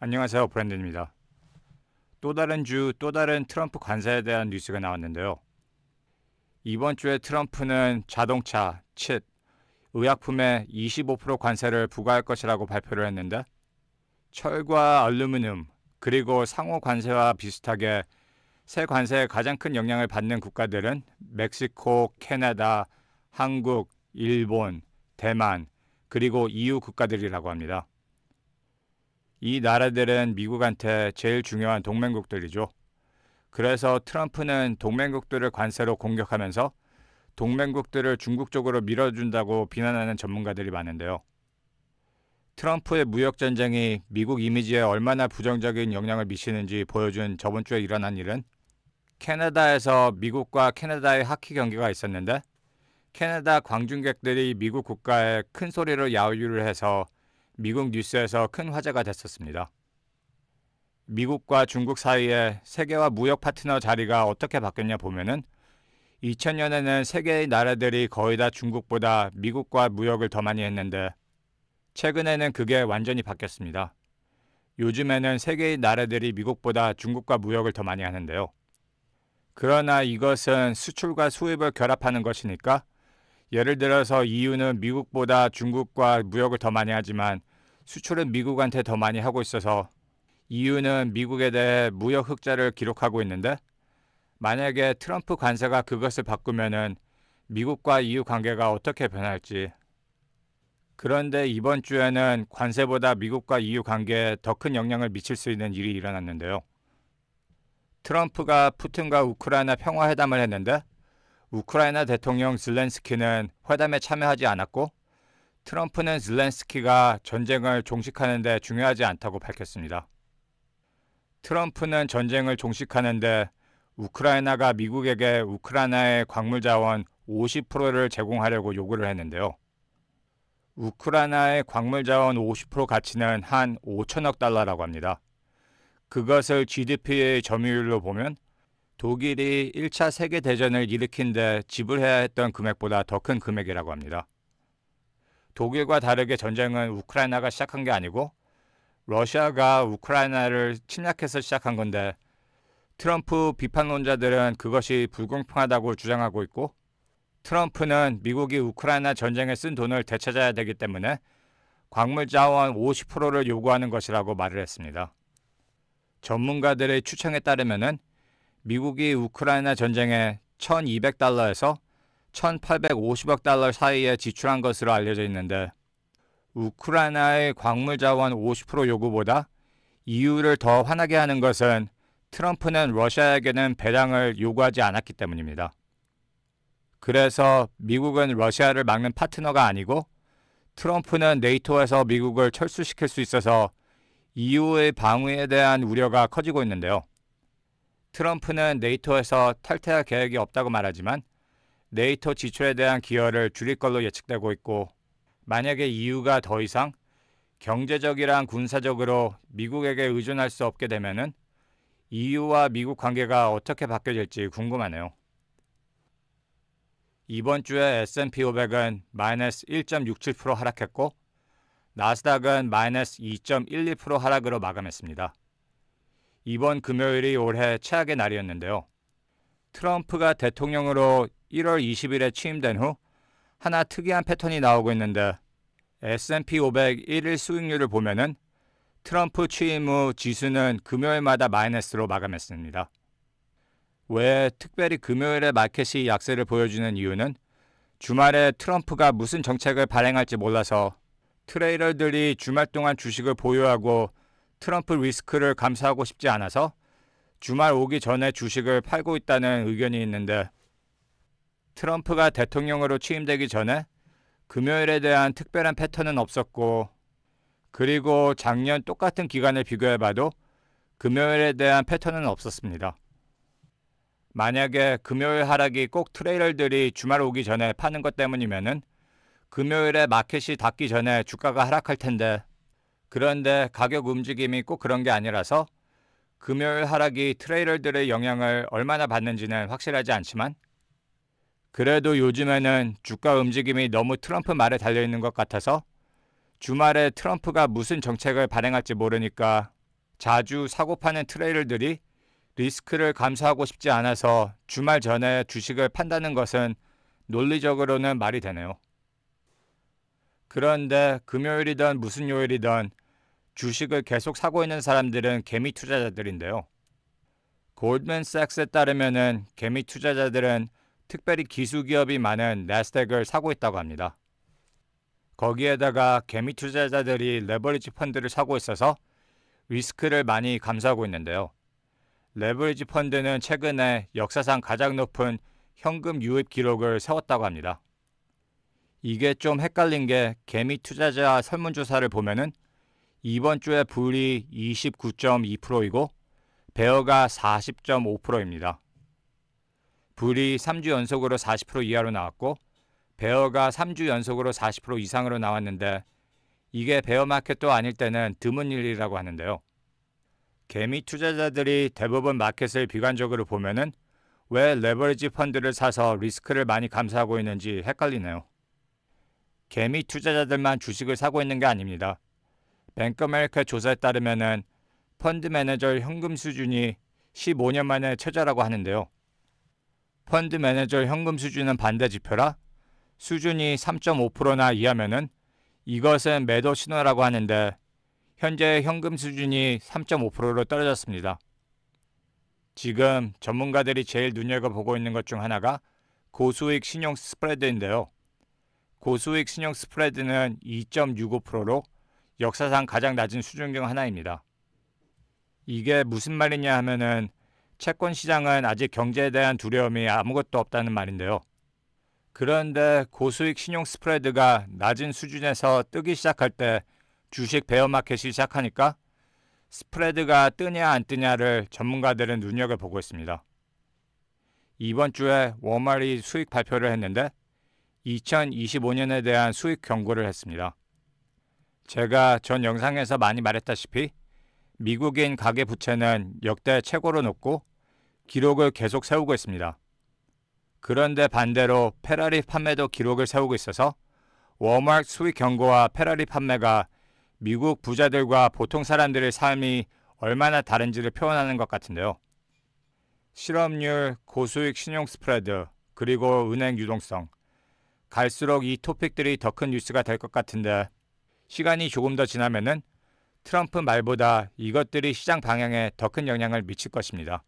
안녕하세요, 브랜든입니다. 또 다른 주, 또 다른 트럼프 관세에 대한 뉴스가 나왔는데요. 이번 주에 트럼프는 자동차, 칩, 의약품에 25% 관세를 부과할 것이라고 발표를 했는데, 철과 알루미늄, 그리고 상호 관세와 비슷하게 새 관세에 가장 큰 영향을 받는 국가들은 멕시코, 캐나다, 한국, 일본, 대만, 그리고 EU 국가들이라고 합니다. 이 나라들은 미국한테 제일 중요한 동맹국들이죠. 그래서 트럼프는 동맹국들을 관세로 공격하면서 동맹국들을 중국 쪽으로 밀어준다고 비난하는 전문가들이 많은데요. 트럼프의 무역전쟁이 미국 이미지에 얼마나 부정적인 영향을 미치는지 보여준 저번 주에 일어난 일은 캐나다에서 미국과 캐나다의 하키 경기가 있었는데 캐나다 광중객들이 미국 국가에 큰 소리로 야유를 해서 미국 뉴스에서 큰 화제가 됐었습니다. 미국과 중국 사이에 세계화 무역 파트너 자리가 어떻게 바뀌었냐 보면은 2000년에는 세계의 나라들이 거의 다 중국보다 미국과 무역을 더 많이 했는데 최근에는 그게 완전히 바뀌었습니다. 요즘에는 세계의 나라들이 미국보다 중국과 무역을 더 많이 하는데요. 그러나 이것은 수출과 수입을 결합하는 것이니까 예를 들어서 EU는 미국보다 중국과 무역을 더 많이 하지만 수출은 미국한테 더 많이 하고 있어서 EU는 미국에 대해 무역 흑자를 기록하고 있는데 만약에 트럼프 관세가 그것을 바꾸면은 미국과 EU 관계가 어떻게 변할지. 그런데 이번 주에는 관세보다 미국과 EU 관계에 더 큰 영향을 미칠 수 있는 일이 일어났는데요. 트럼프가 푸틴과 우크라이나 평화회담을 했는데 우크라이나 대통령 zelensky는 회담에 참여하지 않았고 트럼프는 zelensky가 전쟁을 종식하는 데 중요하지 않다고 밝혔습니다. 트럼프는 전쟁을 종식하는데 우크라이나가 미국에게 우크라이나의 광물 자원 50%를 제공하려고 요구를 했는데요. 우크라이나의 광물 자원 50% 가치는 한 5천억 달러라고 합니다. 그것을 GDP의 점유율로 보면 독일이 1차 세계대전을 일으킨 데 지불해야 했던 금액보다 더 큰 금액이라고 합니다. 독일과 다르게 전쟁은 우크라이나가 시작한 게 아니고 러시아가 우크라이나를 침략해서 시작한 건데 트럼프 비판론자들은 그것이 불공평하다고 주장하고 있고 트럼프는 미국이 우크라이나 전쟁에 쓴 돈을 되찾아야 되기 때문에 광물 자원 50%를 요구하는 것이라고 말을 했습니다. 전문가들의 추정에 따르면은 미국이 우크라이나 전쟁에 1200달러에서 1850억 달러 사이에 지출한 것으로 알려져 있는데 우크라이나의 광물 자원 50% 요구보다 EU를 더 화나게 하는 것은 트럼프는 러시아에게는 배당을 요구하지 않았기 때문입니다. 그래서 미국은 러시아를 막는 파트너가 아니고 트럼프는 네이토에서 미국을 철수시킬 수 있어서 EU의 방위에 대한 우려가 커지고 있는데요. 트럼프는 네이토에서 탈퇴할 계획이 없다고 말하지만 네이토 지출에 대한 기여를 줄일 걸로 예측되고 있고 만약에 EU가 더 이상 경제적이랑 군사적으로 미국에게 의존할 수 없게 되면은 EU와 미국 관계가 어떻게 바뀌어질지 궁금하네요. 이번 주에 S&P 500은 마이너스 1.67% 하락했고 나스닥은 마이너스 2.12% 하락으로 마감했습니다. 이번 금요일이 올해 최악의 날이었는데요. 트럼프가 대통령으로 1월 20일에 취임된 후 하나 특이한 패턴이 나오고 있는데 S&P 500 1일 수익률을 보면은 트럼프 취임 후 지수는 금요일마다 마이너스로 마감했습니다. 왜 특별히 금요일에 마켓이 약세를 보여주는 이유는 주말에 트럼프가 무슨 정책을 발행할지 몰라서 트레이더들이 주말 동안 주식을 보유하고 트럼프 리스크를 감수하고 싶지 않아서 주말 오기 전에 주식을 팔고 있다는 의견이 있는데 트럼프가 대통령으로 취임되기 전에 금요일에 대한 특별한 패턴은 없었고 그리고 작년 똑같은 기간을 비교해봐도 금요일에 대한 패턴은 없었습니다. 만약에 금요일 하락이 꼭 트레이더들이 주말 오기 전에 파는 것 때문이면은 금요일에 마켓이 닫기 전에 주가가 하락할 텐데 그런데 가격 움직임이 꼭 그런 게 아니라서 금요일 하락이 트레이더들의 영향을 얼마나 받는지는 확실하지 않지만 그래도 요즘에는 주가 움직임이 너무 트럼프 말에 달려있는 것 같아서 주말에 트럼프가 무슨 정책을 발행할지 모르니까 자주 사고 파는 트레이더들이 리스크를 감수하고 싶지 않아서 주말 전에 주식을 판다는 것은 논리적으로는 말이 되네요. 그런데 금요일이든 무슨 요일이든 주식을 계속 사고 있는 사람들은 개미 투자자들인데요. 골드맨삭스에 따르면은 개미 투자자들은 특별히 기술기업이 많은 나스닥을 사고 있다고 합니다. 거기에다가 개미 투자자들이 레버리지 펀드를 사고 있어서 리스크를 많이 감수하고 있는데요. 레버리지 펀드는 최근에 역사상 가장 높은 현금 유입 기록을 세웠다고 합니다. 이게 좀 헷갈린 게 개미 투자자 설문조사를 보면은 이번 주에 불이 29.2%이고 베어가 40.5%입니다. 불이 3주 연속으로 40% 이하로 나왔고 베어가 3주 연속으로 40% 이상으로 나왔는데 이게 베어마켓도 아닐 때는 드문 일이라고 하는데요. 개미 투자자들이 대부분 마켓을 비관적으로 보면은 왜 레버리지 펀드를 사서 리스크를 많이 감수하고 있는지 헷갈리네요. 개미 투자자들만 주식을 사고 있는 게 아닙니다. 뱅크 아메리카 조사에 따르면은 펀드 매니저 현금 수준이 15년 만에 최저라고 하는데요. 펀드 매니저 현금 수준은 반대 지표라 수준이 3.5%나 이하면은 이것은 매도 신호라고 하는데 현재 현금 수준이 3.5%로 떨어졌습니다. 지금 전문가들이 제일 눈여겨보고 있는 것 중 하나가 고수익 신용 스프레드인데요. 고수익 신용 스프레드는 2.65%로 역사상 가장 낮은 수준 중 하나입니다. 이게 무슨 말이냐 하면은 채권 시장은 아직 경제에 대한 두려움이 아무것도 없다는 말인데요. 그런데 고수익 신용 스프레드가 낮은 수준에서 뜨기 시작할 때 주식 베어마켓이 시작하니까 스프레드가 뜨냐 안 뜨냐를 전문가들은 눈여겨보고 있습니다. 이번 주에 월마트이 수익 발표를 했는데 2025년에 대한 수익 경고를 했습니다. 제가 전 영상에서 많이 말했다시피 미국인 가계부채는 역대 최고로 높고 기록을 계속 세우고 있습니다. 그런데 반대로 페라리 판매도 기록을 세우고 있어서 월마트 수익 경고와 페라리 판매가 미국 부자들과 보통 사람들의 삶이 얼마나 다른지를 표현하는 것 같은데요. 실업률, 고수익 신용 스프레드, 그리고 은행 유동성. 갈수록 이 토픽들이 더 큰 뉴스가 될 것 같은데 시간이 조금 더 지나면은 트럼프 말보다 이것들이 시장 방향에 더 큰 영향을 미칠 것입니다.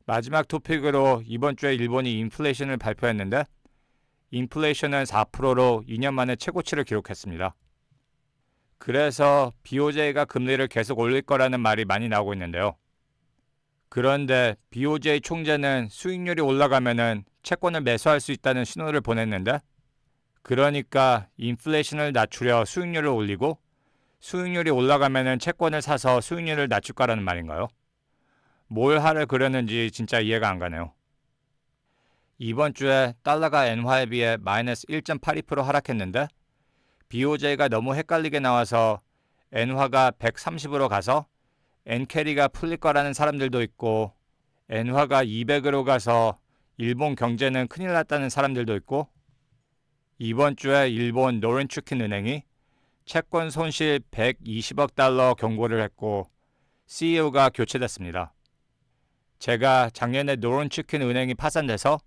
마지막 토픽으로 이번 주에 일본이 인플레이션을 발표했는데 인플레이션은 4%로 2년 만에 최고치를 기록했습니다. 그래서 BOJ가 금리를 계속 올릴 거라는 말이 많이 나오고 있는데요. 그런데 BOJ 총재는 수익률이 올라가면은 채권을 매수할 수 있다는 신호를 보냈는데 그러니까 인플레이션을 낮추려 수익률을 올리고 수익률이 올라가면은 채권을 사서 수익률을 낮출 거라는 말인가요? 뭘 하려 그러는지 진짜 이해가 안 가네요. 이번 주에 달러가 엔화에 비해 마이너스 1.82% 하락했는데 BOJ가 너무 헷갈리게 나와서 엔화가 130으로 가서 엔캐리가 풀릴 거라는 사람들도 있고 엔화가 200으로 가서 일본 경제는 큰일 났다는 사람들도 있고 이번 주에 일본 노린츠킨 은행이 채권 손실 120억 달러 경고를 했고 CEO가 교체됐습니다. 제가 작년에 노린츠킨 은행이 파산돼서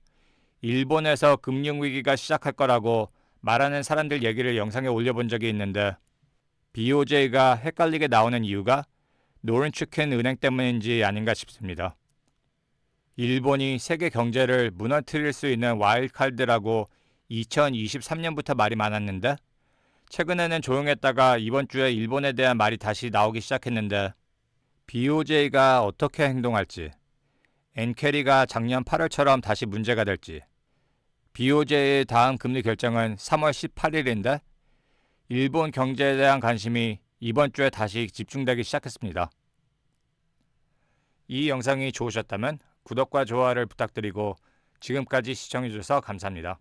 일본에서 금융위기가 시작할 거라고 말하는 사람들 얘기를 영상에 올려본 적이 있는데 BOJ가 헷갈리게 나오는 이유가 노린츠킨 은행 때문인지 아닌가 싶습니다. 일본이 세계 경제를 무너뜨릴 수 있는 와일드카드라고 2023년부터 말이 많았는데 최근에는 조용했다가 이번 주에 일본에 대한 말이 다시 나오기 시작했는데 BOJ가 어떻게 행동할지 엔캐리가 작년 8월처럼 다시 문제가 될지 BOJ의 다음 금리 결정은 3월 18일인데 일본 경제에 대한 관심이 이번 주에 다시 집중되기 시작했습니다. 이 영상이 좋으셨다면 구독과 좋아요를 부탁드리고 지금까지 시청해주셔서 감사합니다.